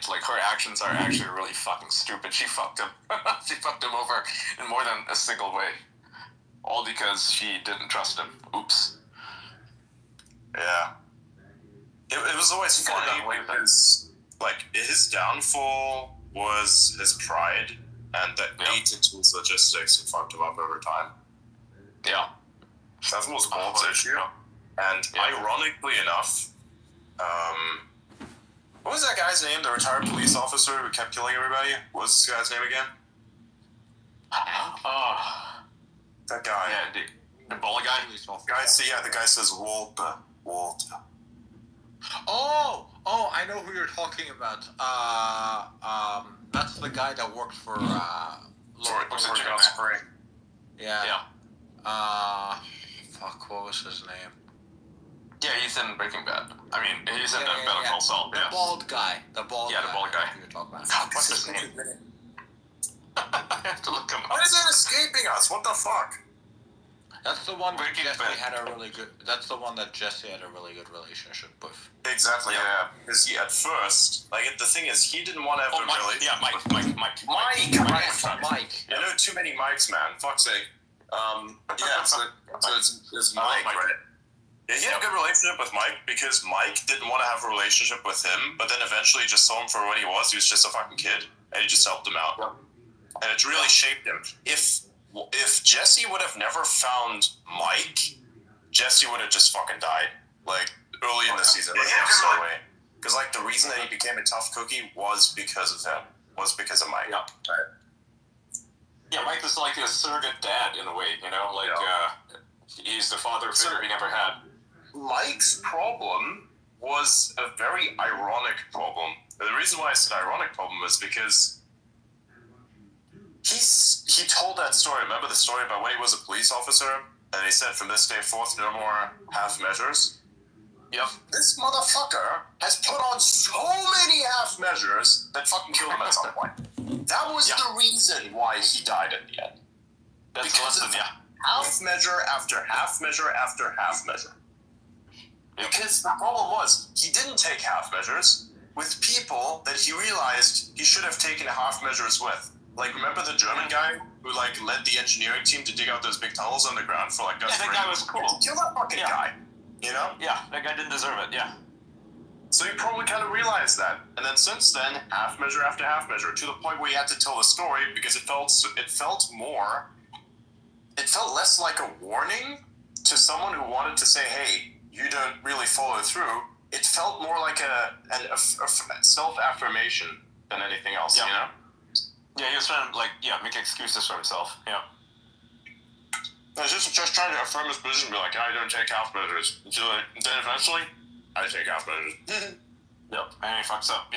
like, her actions are actually really fucking stupid. She fucked him. She fucked him over in more than a single way. All because she didn't trust him. Oops. Yeah. It was always funny because, like, his downfall was his pride, and that ate into his logistics and fucked him up over time. Yeah. That was Walt's issue. And ironically enough, what was that guy's name? The retired police officer who kept killing everybody? What was this guy's name again? That guy. Yeah, the bald guy? The guy says Walter. Oh, I know who you're talking about. That's the guy that worked for, Spring. Yeah. Fuck, what was his name? Yeah, he's in Breaking Bad. I mean, he's in Better Call Saul. The bald guy. The bald guy. You're talking about. God, what's his name? I have to look him up. Why is it escaping us? What the fuck? That's the one that Breaking Jesse Bad. had a really good. That's the one that Jesse had a really good relationship with. Exactly. Yeah. Because at first, like, the thing is, he didn't want to have Mike. Yeah, Mike. Mike. I know too many Mikes, man. Fuck's sake. So it's Mike, right? Yeah, he had a good relationship with Mike because Mike didn't want to have a relationship with him, but then eventually just saw him for what he was. He was just a fucking kid, and he just helped him out. Yeah. And it really shaped him. If Jesse would have never found Mike, Jesse would have just fucking died, like, early in the season. Because, like, the reason that he became a tough cookie was because of him, was because of Mike. Yeah. Right. Yeah, Mike was like a surrogate dad in a way, you know? Like, he's the father figure he never had. Mike's problem was a very ironic problem. And the reason why I said ironic problem is because he told that story. Remember the story about when he was a police officer? And he said, from this day forth, no more half measures? Yep. This motherfucker has put on so many half measures that fucking killed him at some point. That was the reason why he died at the end. That's because awesome, half measure after half measure after half measure. Because the problem was, he didn't take half measures with people that he realized he should have taken half measures with. Like, remember the German guy who, like, led the engineering team to dig out those big tunnels underground for, like, that guy was cool. Kill that fucking guy, you know? Yeah, that guy didn't deserve it, So he probably kind of realized that. And then since then, half measure after half measure, to the point where he had to tell the story because it felt less like a warning to someone who wanted to say, hey, you don't really follow through. It felt more like a self-affirmation than anything else, you know? Yeah, he was trying to, like, make excuses for himself, I was just trying to affirm his position, be like, I don't take half measures. Until then eventually, I take half measures. Yep, and he fucks up,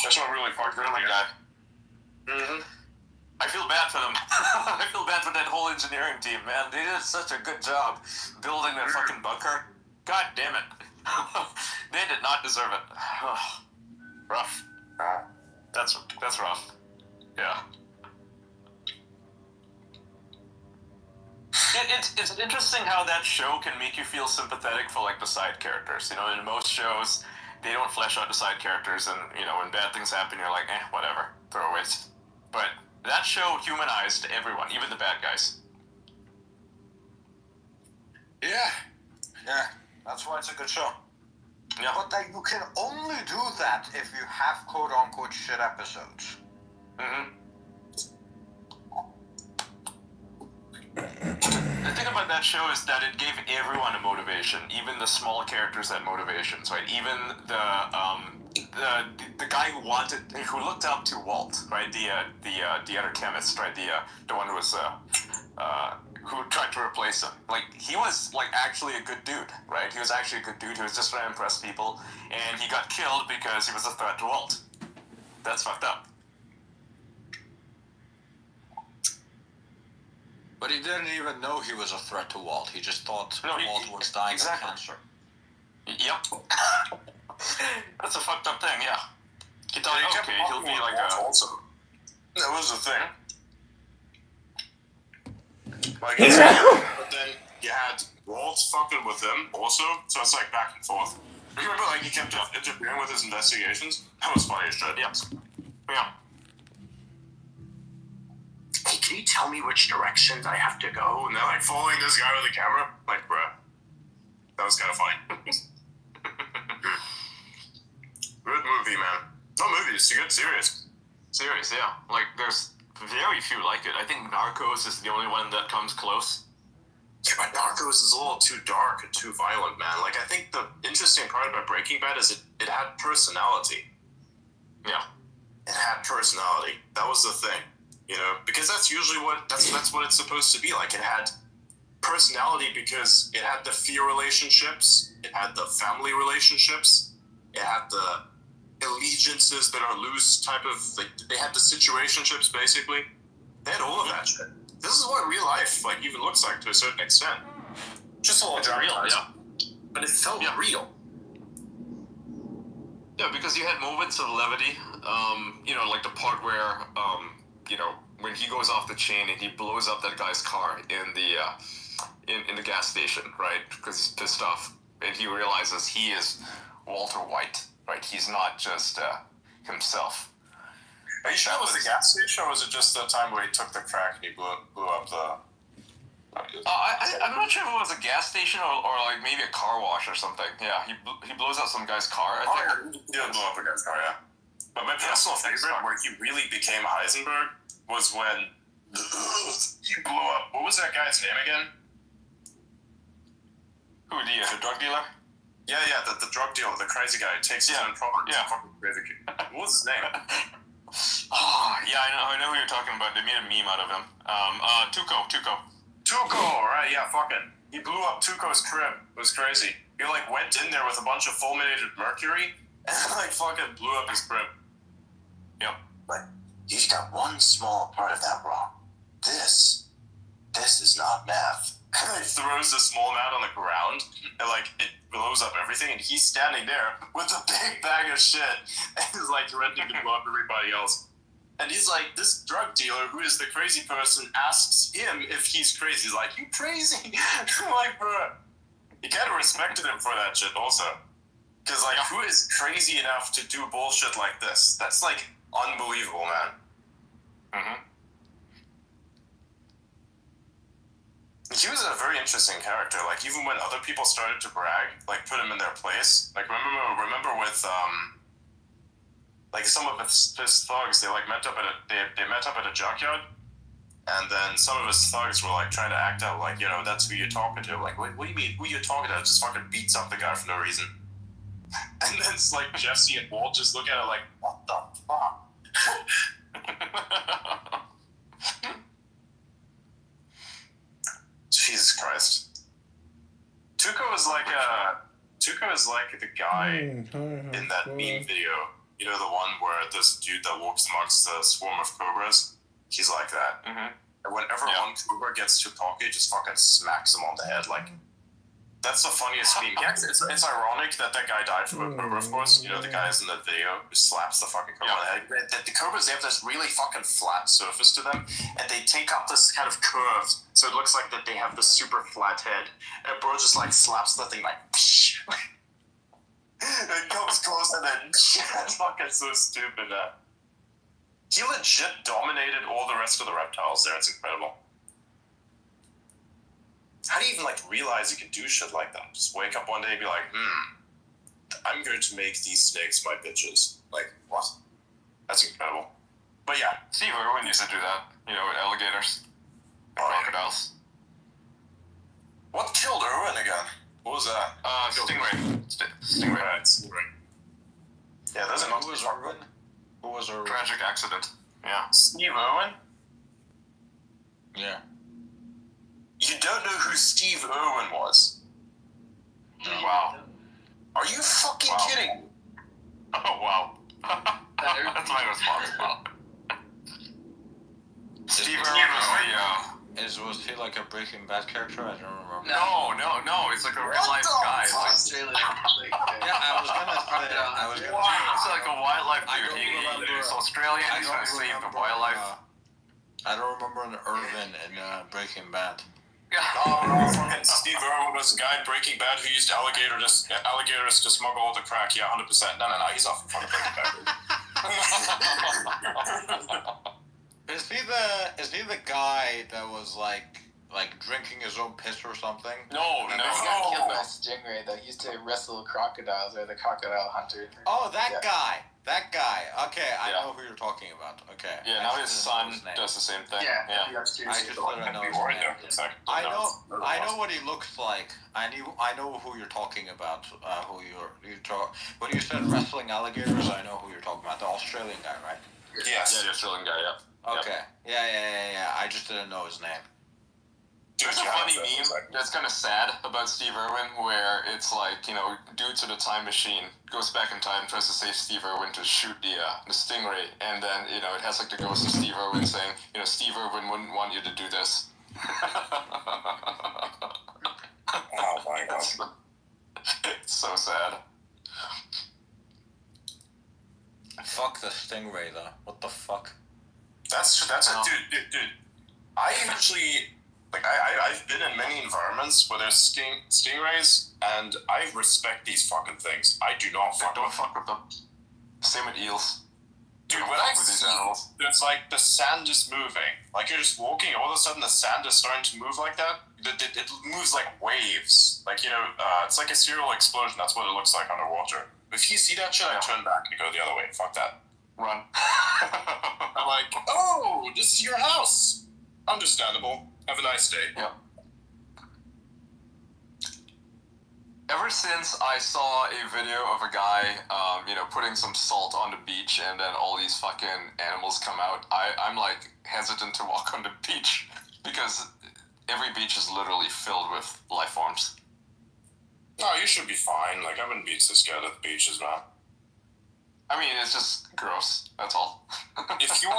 That's what really fucked with the guy. Mm-hmm. I feel bad for them. I feel bad for that whole engineering team, man. They did such a good job building that fucking bunker. God damn it. They did not deserve it. Rough. That's rough. Yeah. It's interesting how that show can make you feel sympathetic for, like, the side characters. You know, in most shows, they don't flesh out the side characters, and, you know, when bad things happen, you're like, whatever, throwaways. But that show humanized everyone, even the bad guys. Yeah, that's why it's a good show. Yeah. But you can only do that if you have quote-unquote shit episodes. Mm-hmm. The thing about that show is that it gave everyone a motivation, even the small characters had motivations, right? Even the guy who looked up to Walt, right? The other chemist, right? The one who was who tried to replace him. Like, he was, like, actually a good dude, right? He was actually a good dude. He was just trying to impress people, and he got killed because he was a threat to Walt. That's fucked up. But he didn't even know he was a threat to Walt. He just thought Walt was dying of cancer. Yep. That's a fucked up thing, yeah. He thought, okay, he'll be like a... Also, that was the thing. Like, but then you had Walt fucking with him also, so it's like back and forth. Remember, like, he kept interfering with his investigations? That was funny as shit. Yeah. Yeah. Hey, can you tell me which directions I have to go? And they're, like, following this guy with the camera. Like, bruh. That was kind of funny. Good movie, man. No movie, it's a good series. Series, yeah. Like, there's very few like it. I think Narcos is the only one that comes close. Yeah, but Narcos is a little too dark and too violent, man. Like, I think the interesting part about Breaking Bad is it had personality. Yeah. It had personality. That was the thing, you know, because that's usually that's what it's supposed to be like. It had personality because it had the fear relationships, it had the family relationships, it had the allegiances that are loose type of, like, they had the situationships, basically. They had all of that shit. This is what real life, like, even looks like to a certain extent. Just a little dramatized. Yeah. But it felt real. Yeah, because you had moments of levity. You know, like the part where, you know, when he goes off the chain and he blows up that guy's car in the gas station, right? Because he's pissed off, and he realizes he is Walter White, right? He's not just himself. Are you sure it was the gas station, or was it just the time where he took the crack and he blew up the... I'm not sure if it was a gas station or like maybe a car wash or something. Yeah, he blows out some guy's car, I think. He did blow up a guy's car, yeah. But my personal favorite, where he really became Heisenberg, was when he blew up... What was that guy's name again? Who, the drug dealer? Yeah, the drug dealer, the crazy guy who takes his own property. Yeah. Fucking crazy. What was his name? Oh, yeah, I know who you're talking about. They made a meme out of him. Tuco, right, yeah, fucking. He blew up Tuco's crib. It was crazy. He, like, went in there with a bunch of fulminated mercury and, like, fucking blew up his crib. Yep. But he's got one small part of that wrong. This is not math. And he throws the small mat on the ground, and, like, it blows up everything, and he's standing there with a big bag of shit, and he's, like, threatening to blow up everybody else. And he's like, this drug dealer, who is the crazy person, asks him if he's crazy. He's like, you crazy? I'm like, bro. He kind of respected him for that shit also. Because, like, who is crazy enough to do bullshit like this? That's, like, unbelievable, man. Mm-hmm. He was a very interesting character. Like, even when other people started to brag, like, put him in their place. Like, remember with, like, some of his thugs, they, like, met up at a junkyard, and then some of his thugs were, like, trying to act out, like, you know, that's who you're talking to. Like, what do you mean, who you talking to? Just fucking beats up the guy for no reason. And then it's like Jesse and Walt just look at it like, what the fuck? Jesus Christ. Tuco is like the guy in that meme video. You know, the one where this dude that walks amongst the swarm of cobras? He's like that. Mm-hmm. And whenever one cobra gets too cocky, it just fucking smacks him on the head. Like, that's the funniest meme. Yeah, it's ironic that guy died from a cobra, of course. You know, the guys in the video who slaps the fucking cobra on the head. The cobras, they have this really fucking flat surface to them, and they take up this kind of curve, so it looks like that they have this super flat head. And bro just, like, slaps the thing, like, and it comes close, and then it's fucking so stupid. He legit dominated all the rest of the reptiles there. It's incredible. How do you even, like, realize you can do shit like that? Just wake up one day and be like, I'm going to make these snakes my bitches. Like, what? That's incredible. But yeah. Steve Irwin used to do that, you know, with alligators, crocodiles. What killed Irwin again? What was that? Stingray. Stingray. Right, Stingray. Yeah, there's another. Who was Irwin? Who was Irwin? Tragic accident. Yeah. Steve Irwin? Yeah. You don't know who Steve Irwin was? Wow. Are you fucking kidding? Oh, wow. That's my response. Wow. Steve Irwin was Was he like a Breaking Bad character? I don't remember. No. It's like a real life guy. Yeah, I was gonna say that. It's like a wildlife I dude. don't remember. He's Australian. He's trying to save the wildlife. I don't remember an Irvin in Breaking Bad. Fucking Steve Irwin was a guy in Breaking Bad who used alligators to smuggle all the crack. Yeah, 100%. No, he's off in fucking Breaking Bad. Is he the guy that was like drinking his own piss or something? No. He got killed by a stingray that used to wrestle crocodiles, or the crocodile hunter. Oh, that guy. That guy. Okay, I know who you're talking about. Okay. Yeah, now his son does the same thing. Yeah. I just didn't know his name. I know what he looks like. I know who you're talking about. When you said wrestling alligators, I know who you're talking about. The Australian guy, right? Yes. Yeah, the Australian guy. Yeah. Okay. Yeah. I just didn't know his name. There's a funny meme that's kind of sad about Steve Irwin, where it's like, dude to the time machine goes back in time, tries to save Steve Irwin to shoot the stingray, and then, it has like the ghost of Steve Irwin saying, Steve Irwin wouldn't want you to do this. Oh my god. It's so sad. Fuck the stingray, though. What the fuck? That's a dude. I actually... I've been in many environments where there's stingrays, and I respect these fucking things. I do not fuck Don't fuck with them. Same with eels. Dude, when I see there's like the sand is moving, like you're just walking, all of a sudden the sand is starting to move like that. It moves like waves. Like, it's like a serial explosion. That's what it looks like underwater. If you see that shit, I turn back and go the other way. Fuck that. Run. I'm like, oh, this is your house. Understandable. Have a nice day. Yep. Ever since I saw a video of a guy, putting some salt on the beach, and then all these fucking animals come out, I'm like hesitant to walk on the beach, because every beach is literally filled with life forms. No, you should be fine. Like, I wouldn't be so scared of the beaches, man. I mean, it's just gross. That's all. If you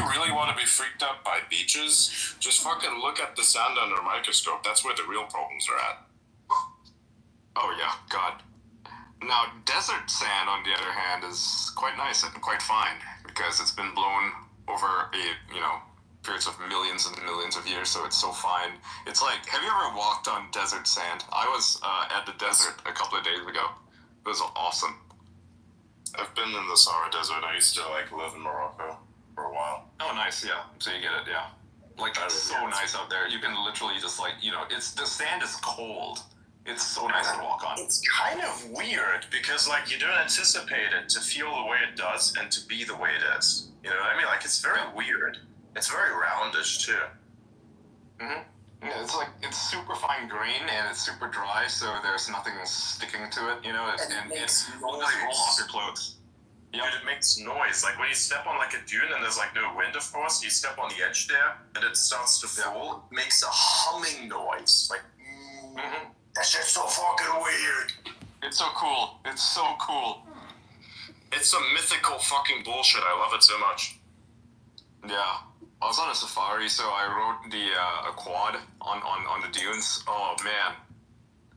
really want to be freaked out by beaches, just fucking look at the sand under a microscope. That's where the real problems are at. Oh yeah, God. Now, desert sand, on the other hand, is quite nice and quite fine, because it's been blown over periods of millions and millions of years, so it's so fine. It's like, have you ever walked on desert sand? I was at the desert a couple of days ago. It was awesome. I've been in the Sahara Desert. I used to live in Morocco for a while. Oh, nice, yeah. So you get it, yeah. Like, it's so nice out there. You can literally just the sand is cold. It's so nice to walk on. It's kind of weird because you don't anticipate it to feel the way it does and to be the way it is. You know what I mean? It's very weird. It's very roundish too. Mm-hmm. Yeah, it's super fine grain and it's super dry, so there's nothing sticking to it, and it's roll off your clothes. Dude, it makes noise. Like when you step on a dune and there's no wind, of course, you step on the edge there and it starts to fall. It makes a humming noise. That shit's so fucking weird. It's so cool. It's so cool. It's some mythical fucking bullshit. I love it so much. Yeah. I was on a safari, so I rode a quad on the dunes. Oh man,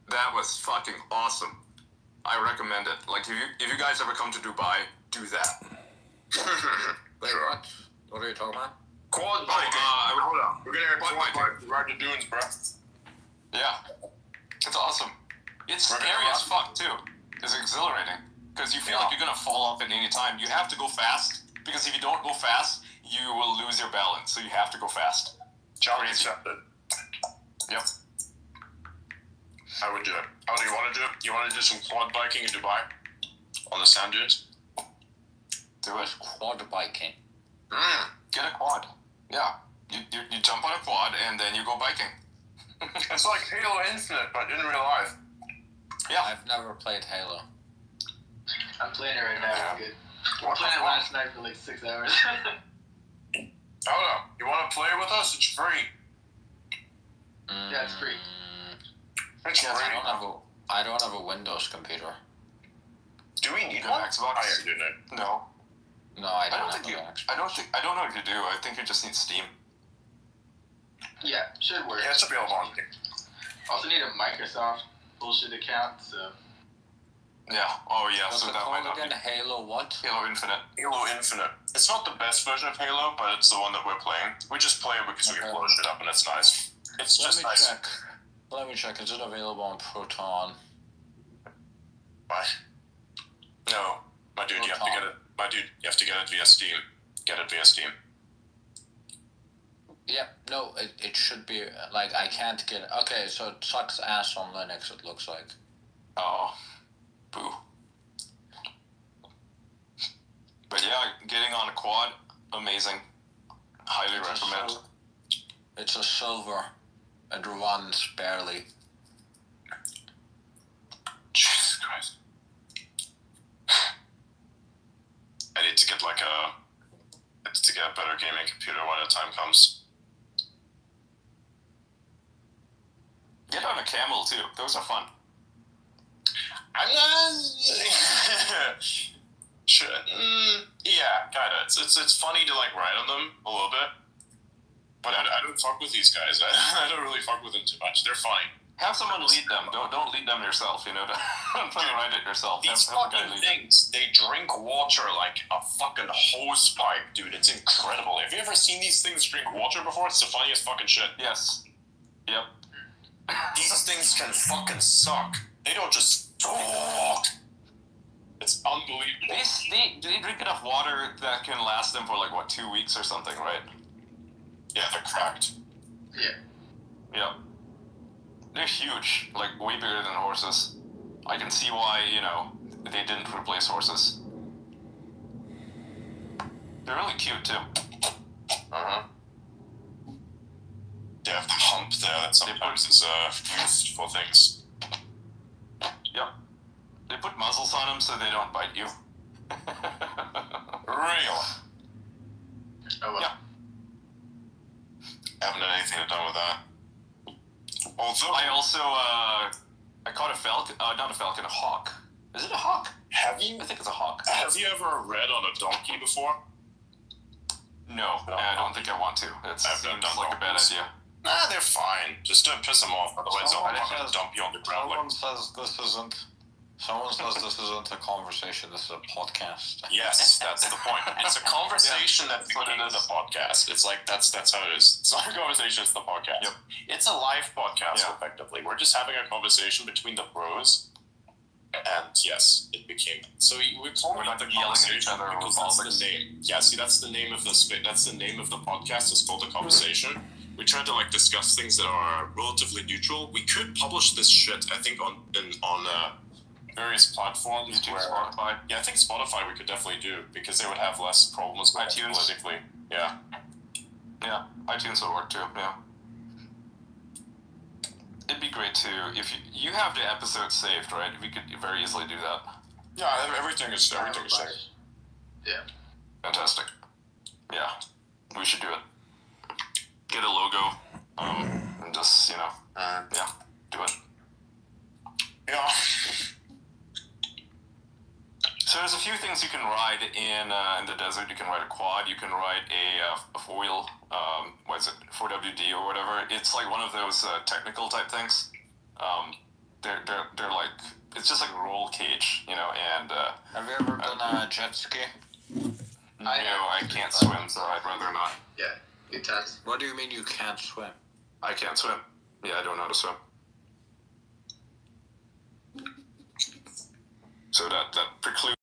that was fucking awesome. I recommend it. If you guys ever come to Dubai, do that. Wait, what are you talking about? Quad biking. Hold on. We're gonna quad bike ride the dunes, bro. Yeah, it's awesome. It's scary as fuck too. It's exhilarating because you feel like you're gonna fall off at any time. You have to go fast, because if you don't go fast, you will lose your balance, so you have to go fast. Challenge accepted. Yep. I would do it. How do you want to do it? You want to do some quad biking in Dubai? On the sand dunes? Do it. Quad biking. Get a quad. Yeah. You jump on a quad, and then you go biking. It's like Halo Infinite, but in real life. Yeah. I've never played Halo. I'm playing it right now. Yeah. Good. I played it last night for 6 hours. Hold on. You want to play with us? It's free. Yeah, it's free. It's free. I don't have a Windows computer. Do we need You got one? Xbox? I am doing it. No. No, I don't I don't know if you do. I think you just need Steam. Yeah, should work. Yeah, it's available on Steam. Also need a Microsoft bullshit account, so. Yeah. Oh yeah. What's So it that might called not again? be Halo what? Halo Infinite. Halo Infinite. It's not the best version of Halo, but it's the one that we're playing. We just play it because we can blow shit up and it's nice. It's just nice. Let me check. Is it available on Proton? Why? No, my dude, you have to get it. My dude, you have to get it via Steam. Get it via Steam. Yeah, no, it should be, like, I can't get it. Okay, so it sucks ass on Linux, it looks like. Oh, boo. But yeah, getting on a quad, amazing. Highly recommend. It's a silver. It runs barely. Jesus Christ. I need to get a better gaming computer when the time comes. Get on a camel too. Those are fun. Sure. Yeah, kinda. It's funny to ride on them a little bit, but I don't fuck with these guys. I don't really fuck with them too much. They're funny. Have someone lead them. Don't lead them yourself. Don't try to ride it yourself. These fucking things, they drink water like a fucking hose pipe, dude. It's incredible. Have you ever seen these things drink water before? It's the funniest fucking shit. Yes. Yep. These things can fucking suck. They don't just talk. It's unbelievable. They drink enough water that can last them for 2 weeks or something, right? Yeah, they're cracked. Yeah. Yep. They're huge, way bigger than horses. I can see why, they didn't replace horses. They're really cute too. Uh-huh. They have the hump there that sometimes is used for things. Yep. They put muzzles on them so they don't bite you. Real. Oh well. Yeah. Haven't done anything done with that. Although I also, I caught a falcon, not a falcon, a hawk. Is it a hawk? Have you? I think it's a hawk. Have you ever read on a donkey before? No, I don't think I want to. It seems like a bad idea. Nah, they're fine. Just don't piss them off. Otherwise, they'll fucking dump you on the ground. Someone says this isn't a conversation, this is a podcast. Yes, that's the point. It's a conversation that became the podcast. It's that's how it is. It's not a conversation, it's the podcast. Yep. It's a live podcast, effectively. We're just having a conversation between the bros. And yes, it became so we call it the conversation because that's the name. Yeah, see, that's the name of the podcast. It's called the conversation. We try to discuss things that are relatively neutral. We could publish this shit, I think, on various platforms. YouTube, Spotify. Yeah, I think Spotify we could definitely do because they would have less problems with iTunes politically. Yeah. Yeah, iTunes will work too. Yeah. It'd be great too if you have the episodes saved, right? We could very easily do that. Yeah, everything is saved. Yeah. Fantastic. Yeah, we should do it. Get a logo, and just do it. Yeah. So there's a few things you can ride in the desert. You can ride a quad. You can ride a four-wheel, 4WD or whatever. It's one of those technical type things. They're it's just like a roll cage, and. Have you ever done a jet ski? No, I can't swim, so I'd rather not. Yeah. Good times. What do you mean you can't swim? I can't swim. Yeah, I don't know how to swim. So that precludes